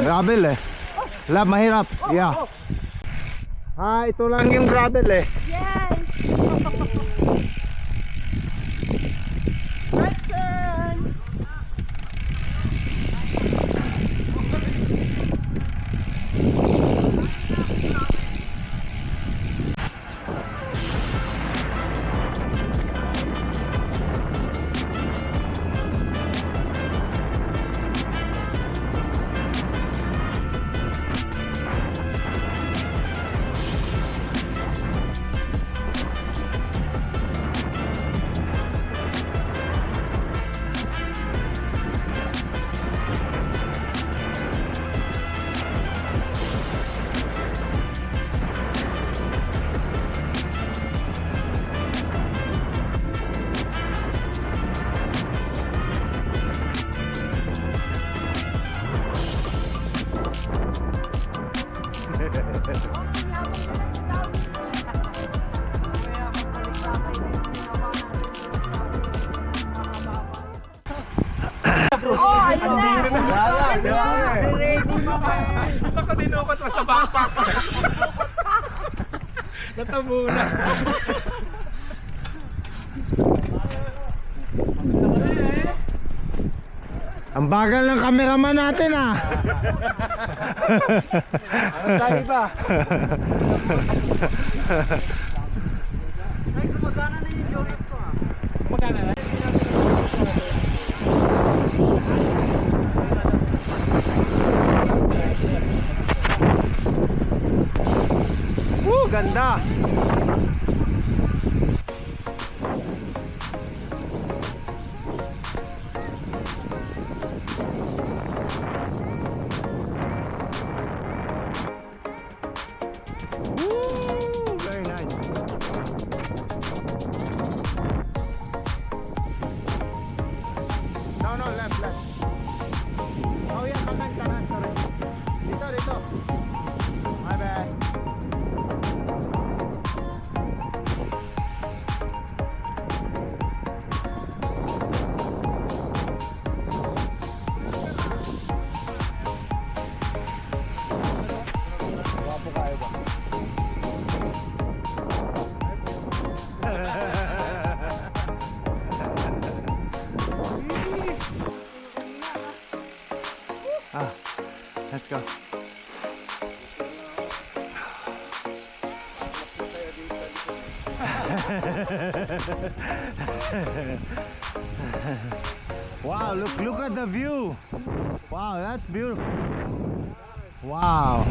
Gravel eh. Lab, mahirap. Yeah. Ito lang yung gravel eh. Yes! My turn! Oh, ayun na! Ako dinukot pa sa backpack. Natabo na. Ang bagal ng cameraman natin ah. Ano tayo ba? Gumagana na yung Jonas ko ah. Magkana na? Ganda. Very nice. No, left. Oh yeah, kanan, sorry. Dito. My bad. Let's go. Wow, look at the view. Wow, that's beautiful. Wow.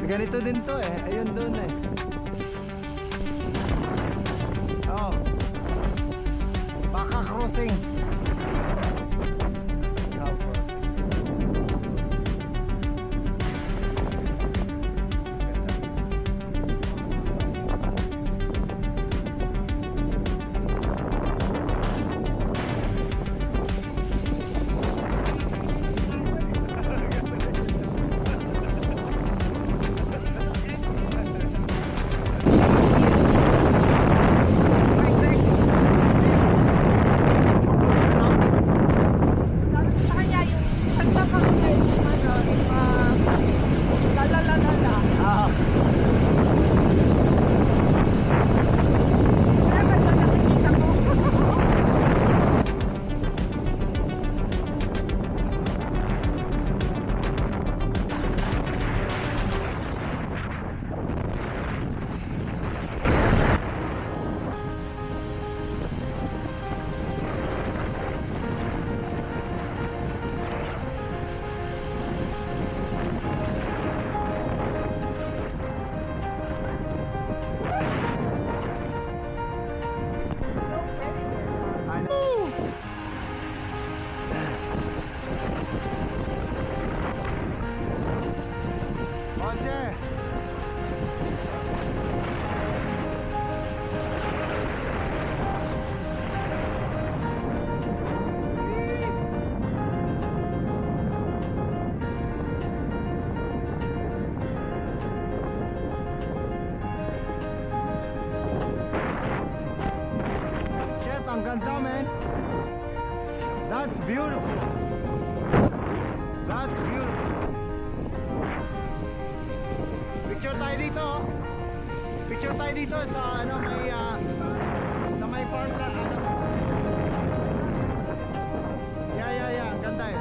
Ganito din to eh. Ayun doon eh. Oh. Baka crossing. ganda, man. That's beautiful. That's beautiful. Picture tayo dito. Oh. Picture tayo dito sa ano sa may farmland. Ano. Yeah. Ang ganda eh.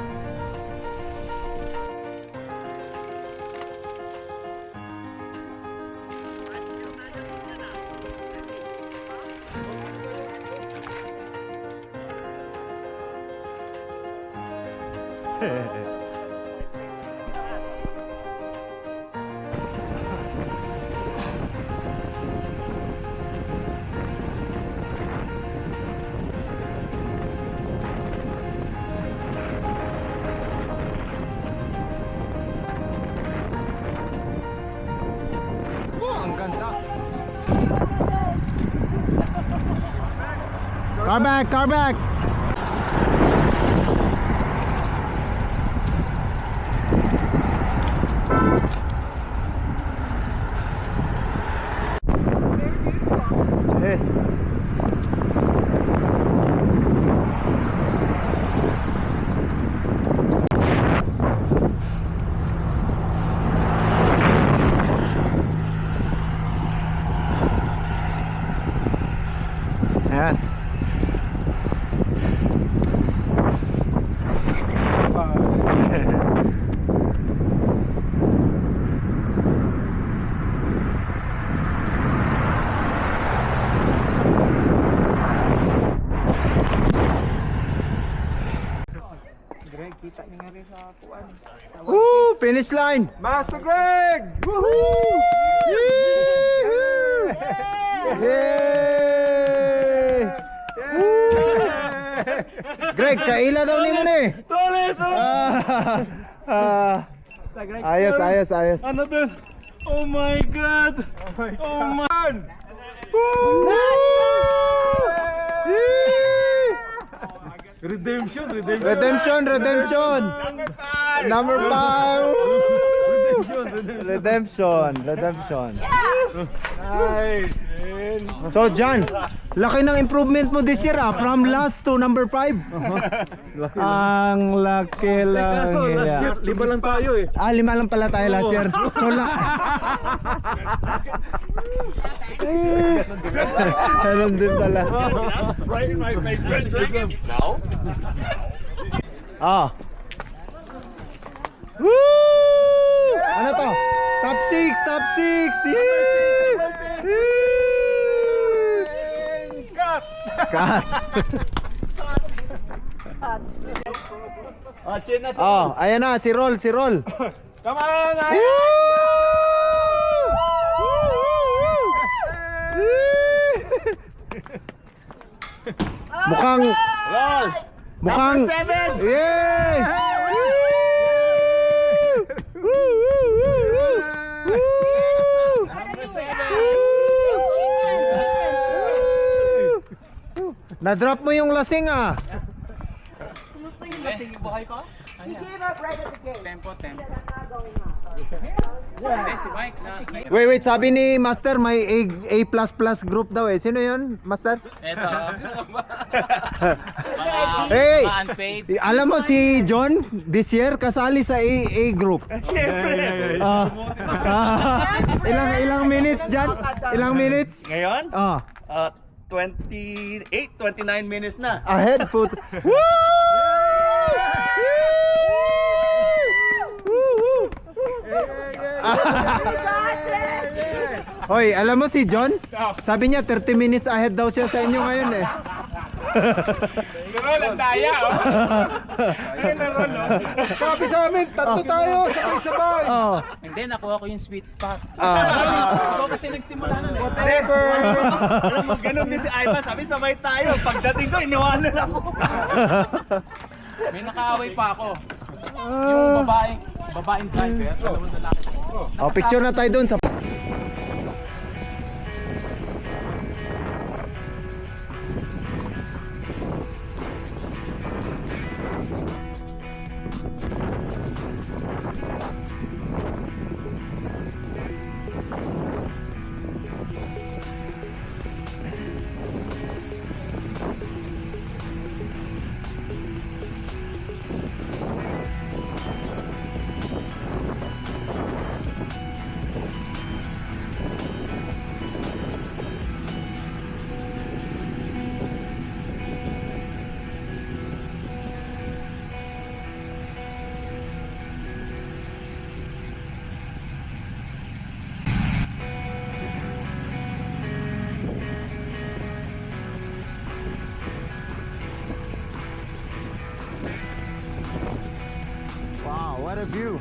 Oh, ang ganda. Car back. Yes. Ayan. Kita niyo nga rin sa kuwan. Woo! Finish line! Master Greg! Woohoo! Yay! Greg, kaila daw ni mo ni. Ayos. Ano to? Oh my God! Oh my! Redemption! Number 5! Redemption. Nice, man! So John, laki ng improvement mo this year from last to number 5. Ang laki lang. Kaso, last year, 5 lang tayo eh. 5 lang pala tayo last year. So, Ganun din pala. Right in my face. No? Ah. Woo! Ano to? Top 6! Yay! Cut! Oh, ayan na, si Roll. Come on! Mukhang Roll! Mukhang 7! Yay! Na-drop mo yung lasing ah. He gave up right at the gate. Tempo. Wait, sabi ni Master may A++ group daw eh. Sino yun, Master? Ito. Hey! Unpaid. Alam mo si John this year kasali sa A group. Siyempre! Ilang minutes John? Ilang minutes? Ngayon, Ah, 29 minutes na. ahead foot. Woo! Hoy, alam mo si John? Sabi niya 30 minutes ahead daw siya sa inyo ngayon eh. Roll ang daya, oh! Ayun na, Roll, oh! Sabi sa amin, tatlo tayo, sabay-sabay. Oh. Hindi, nakuha ko yung sweet spot. Ah. Ako kasi nagsimula nun eh. Whatever. Alam mo, ganun din si Ivan. Sabi, sabay tayo. Pagdating ko, iniwanan ako. May nakaaway pa ako. Yung babaeng driver. Dalawang lalaki. Oh, picture na tayo doon sa the view.